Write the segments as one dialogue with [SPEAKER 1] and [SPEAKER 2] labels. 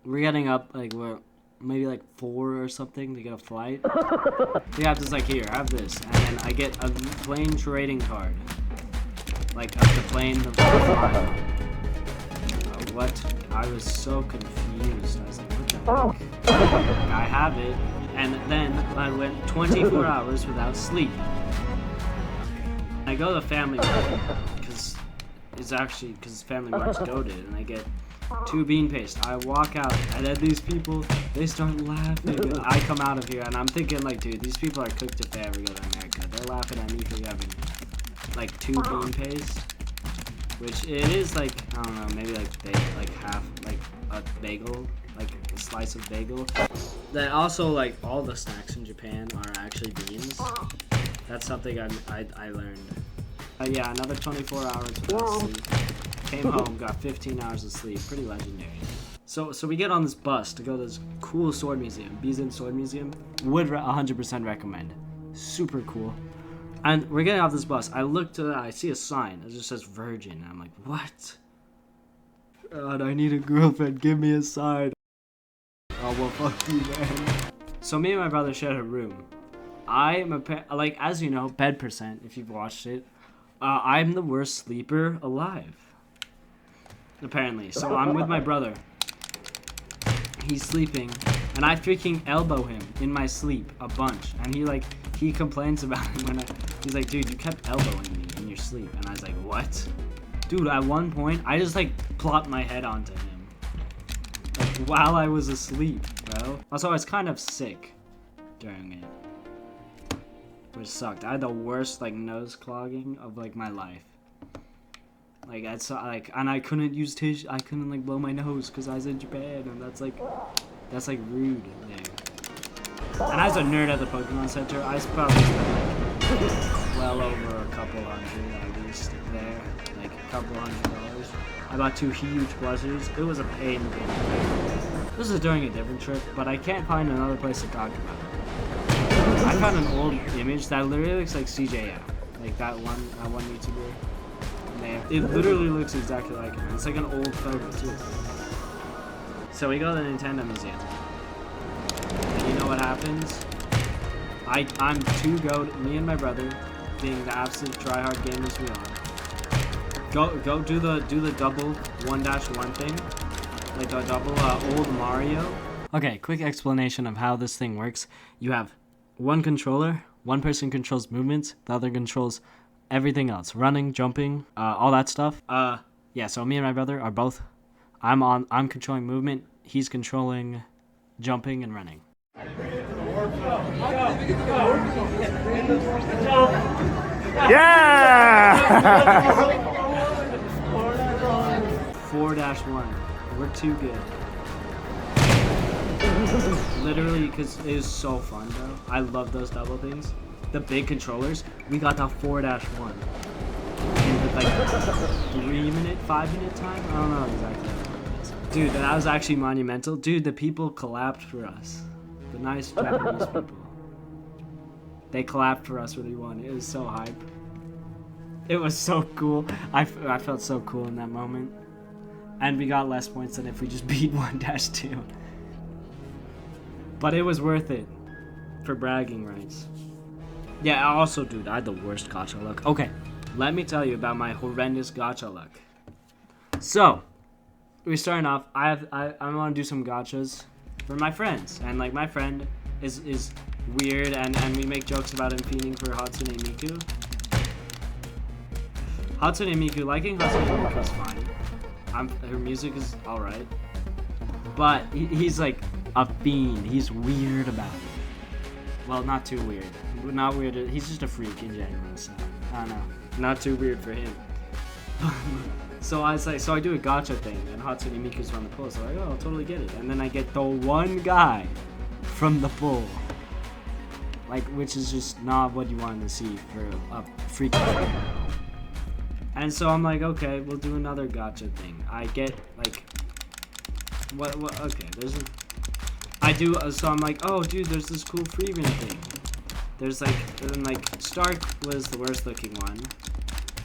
[SPEAKER 1] we're getting up, like, we're maybe like 4 or something to get a flight. We have this, like, here, have this. And then I get a plane trading card. Like, of the plane of the flying. What? I was so confused. I was like, what the heck? I have it. And then I went 24 hours without sleep. I go to Family Mart, because Family Mart's goated, and I get 2 bean paste. I walk out, and then these people, they start laughing. And I come out of here, and I'm thinking, like, dude, these people are cooked if they ever go to America. They're laughing at me for having, like, 2 bean paste, which it is, like, I don't know, maybe, like half, like, a bagel, like, a slice of bagel. That also, like, all the snacks in Japan are actually beans. That's something I learned. Yeah, another 24 hours without sleep. Came home, got 15 hours of sleep. Pretty legendary. So we get on this bus to go to this cool sword museum. Bizen Sword Museum. Would 100% recommend. Super cool. And we're getting off this bus. I look to I see a sign. It just says virgin. And I'm like, what? God, I need a girlfriend. Give me a sign. Oh, well, fuck you, man. So me and my brother shared a room. I'm like, as you know, bed percent, if you've watched it, I'm the worst sleeper alive. Apparently. So I'm with my brother. He's sleeping, and I freaking elbow him in my sleep a bunch. And he complains about it when he's like, dude, you kept elbowing me in your sleep. And I was like, what? Dude, at one point, I just, like, plopped my head onto him. Like, while I was asleep, bro. Also, I was kind of sick during it. Which sucked. I had the worst, like, nose clogging of, like, my life. Like, and I couldn't use tissue. I couldn't, like, blow my nose because I was in Japan, and that's like rude. Yeah. And as a nerd at the Pokemon Center, I probably spent, like, well over a couple hundred at least there. Like, a couple $100. I bought 2 huge blushers. It was a pain. This is during a different trip, but I can't find another place to talk about it. I found an old image that literally looks like CJF, like that one YouTuber. It literally looks exactly like him. It's like an old photo too. So we go to the Nintendo Museum, and you know what happens? I'm too goat. Me and my brother, being the absolute tryhard gamers we are, go do the double 1-1 thing, like a double old Mario. Okay, quick explanation of how this thing works. You have one controller, one person controls movements, the other controls everything else. Running, jumping, all that stuff. Yeah, so me and my brother are both, I'm controlling movement, he's controlling jumping and running.
[SPEAKER 2] Yeah!
[SPEAKER 1] 4-1. We're too good. Literally, because it is so fun, bro. I love those double things. The big controllers, we got to 4-1. In like 3-minute, 5-minute time? I don't know exactly what it is. Dude, that was actually monumental. Dude, the people clapped for us. The nice Japanese people. They clapped for us when we won. It was so hype. It was so cool. I felt so cool in that moment. And we got less points than if we just beat 1-2. But it was worth it. For bragging rights. Yeah, also, dude, I had the worst gacha luck. Okay, let me tell you about my horrendous gacha luck. So, we're starting off. I want to do some gachas for my friends. And, like, my friend is weird, and we make jokes about him fiending for Hatsune Miku. Hatsune Miku, liking Hatsune Miku is fine. Her music is alright. But he's like a fiend. He's weird about it. Well, not too weird. Not weird. He's just a freak in general, so I don't know. Not too weird for him. So I was like, so I do a gacha thing, and Hatsune Miku's on the pull, so I'm like, oh, I'll totally get it. And then I get the one guy from the pull. Like, which is just not what you wanted to see for a freak. And so I'm like, okay, we'll do another gacha thing. I get, like, what, okay, so I'm like, oh, dude, there's this cool Freeman thing. There's, like, and, like, Stark was the worst looking one.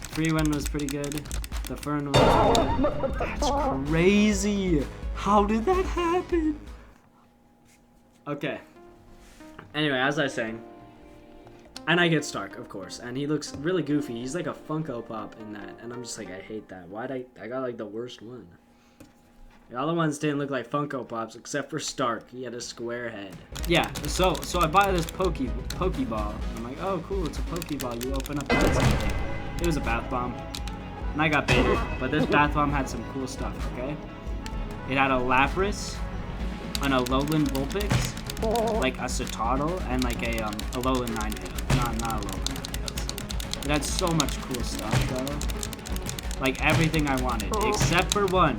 [SPEAKER 1] Freeman was pretty good. The Fern was pretty good. That's crazy. How did that happen? Okay. Anyway, as I was saying, and I get Stark, of course, and he looks really goofy. He's like a Funko Pop in that, and I'm just like, I hate that. Why'd I got like the worst one. The other ones didn't look like Funko Pops, except for Stark. He had a square head. Yeah, so I buy this Pokeball. I'm like, oh, cool, it's a Pokeball. You open up that something. It was a bath bomb. And I got baited. But this bath bomb had some cool stuff, okay? It had a Lapras, an Alolan Vulpix, like a Citadel, and like a Alolan Ninetales. Not Alolan Ninetales. It had so much cool stuff, though. Like everything I wanted, except for one.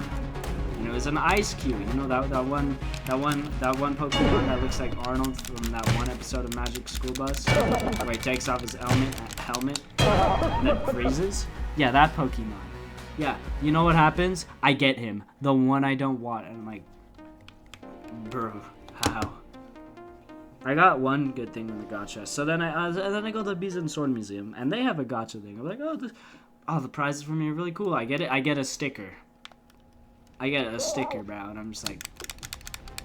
[SPEAKER 1] And it was an Ice Cube. You know that one Pokemon that looks like Arnold from that one episode of Magic School Bus, where he takes off his helmet and then freezes. Yeah, that Pokemon. Yeah, you know what happens? I get him, the one I don't want, and I'm like, bro, how? I got one good thing in the gacha. So then I go to the Bees and Sword Museum, and they have a gacha thing. I'm like, oh, the prizes for me are really cool. I get it. I get a sticker. Bro, and I'm just like,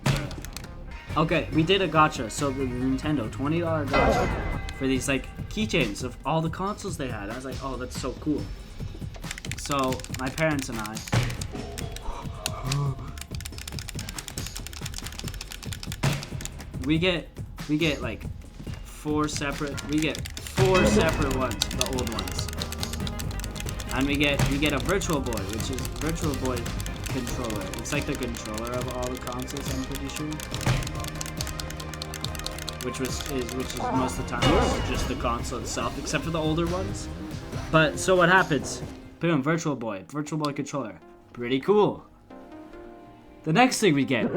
[SPEAKER 1] bruh. Okay, we did a gacha, so the Nintendo $20 gacha for these like keychains of all the consoles they had. I was like, oh, that's so cool. So my parents and I, we get like four separate ones, the old ones, and we get a Virtual Boy, which is Virtual Boy controller. It's like the controller of all the consoles, I'm pretty sure. Which is most of the time just the console itself, except for the older ones. But so what happens? Boom, Virtual Boy controller. Pretty cool. The next thing we get,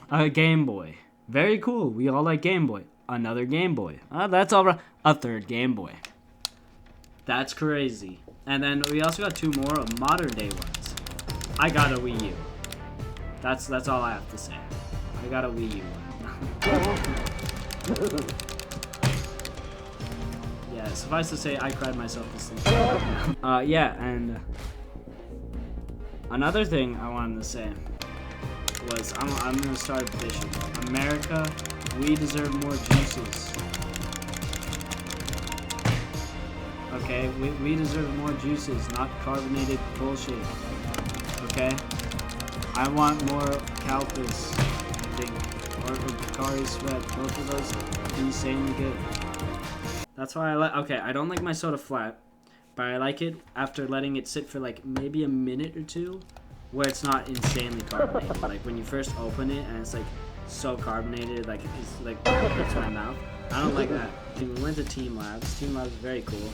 [SPEAKER 1] a Game Boy. Very cool. We all like Game Boy. Another Game Boy. That's all right. A third Game Boy. That's crazy. And then we also got two more of modern day ones. I got a Wii U. That's all I have to say. I got a Wii U. Yeah, suffice to say, I cried myself to sleep. Yeah, and another thing I wanted to say was I'm gonna start a petition. America, we deserve more juices. Okay, we deserve more juices, not carbonated bullshit. Okay? I want more Calpis, I think, or Pocari Sweat. Both of those are insanely good. That's why I don't like my soda flat, but I like it after letting it sit for like maybe a minute or two, where it's not insanely carbonated. Like when you first open it and it's like so carbonated, like it's like hurts my mouth. I don't like that. We went to Team Labs. Team Labs is very cool.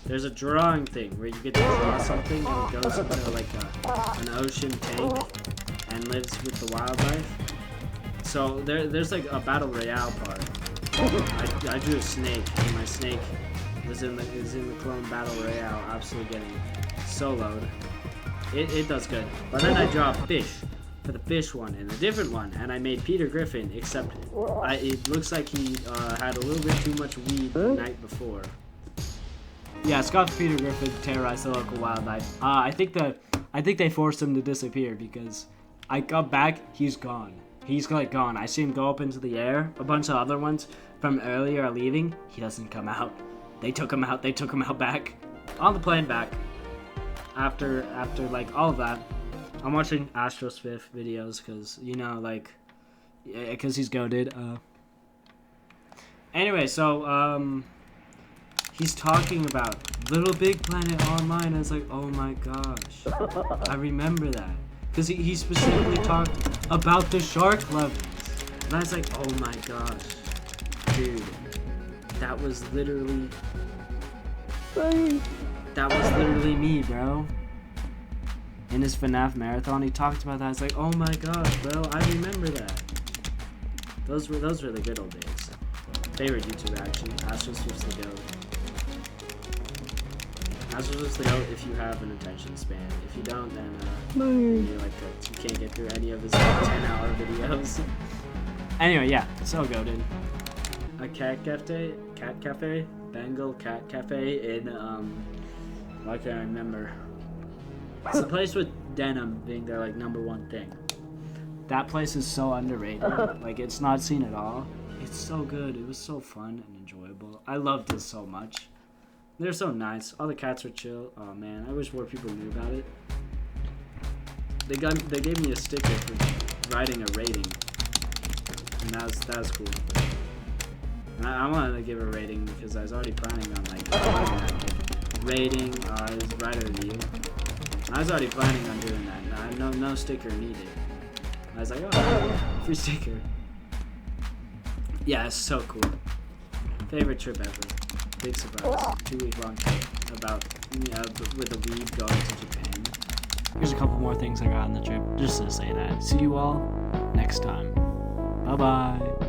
[SPEAKER 1] There's a drawing thing where you get to draw something and it goes into like an ocean tank and lives with the wildlife. So there's like a battle royale part. I drew a snake, and my snake is in the clone battle royale, absolutely getting soloed. It does good. But then I draw a fish for the fish one and a different one, and I made Peter Griffin, except it looks like he had a little bit too much weed the night before. Yeah, Scott's Peter Griffin terrorized the local wildlife. I think they forced him to disappear because I got back, he's gone. He's like gone. I see him go up into the air. A bunch of other ones from earlier are leaving. He doesn't come out. They took him out. They took him out back. On the plane back. After like all of that, I'm watching Astrospiff videos because, you know, like, because he's goated. Anyway, so he's talking about Little Big Planet Online. And it's like, oh my gosh, I remember that. Because he specifically talked about the shark levels. And I was like, oh my gosh. Dude. That was literally me, bro. In his FNAF marathon, he talked about that. I was like, oh my gosh, bro. I remember that. Those were the good old days. Favorite YouTuber, actually. Astrospiff's the GOAT. Astrospiff's the GOAT if you have an attention span. If you don't, then you can't get through any of his 10-hour videos. Anyway, yeah, so goated. A cat cafe, Bengal cat cafe in why can't I remember? It's a place with denim being their like #1 thing. That place is so underrated. Like, it's not seen at all. It's so good. It was so fun and enjoyable. I loved it so much. They're so nice. All the cats were chill. Oh man, I wish more people knew about it. They gave me a sticker for writing a rating, and that was cool. And I wanted to give a rating because I was already planning on like doing that, like, rating, write a review. I was already planning on doing that. No sticker needed. I was like, oh, free sticker. Yeah, it's so cool. Favorite trip ever. Big surprise. 2-week-long trip with a weeb going to Japan. Here's a couple more things I got on the trip, just to say that. See you all next time. Bye-bye.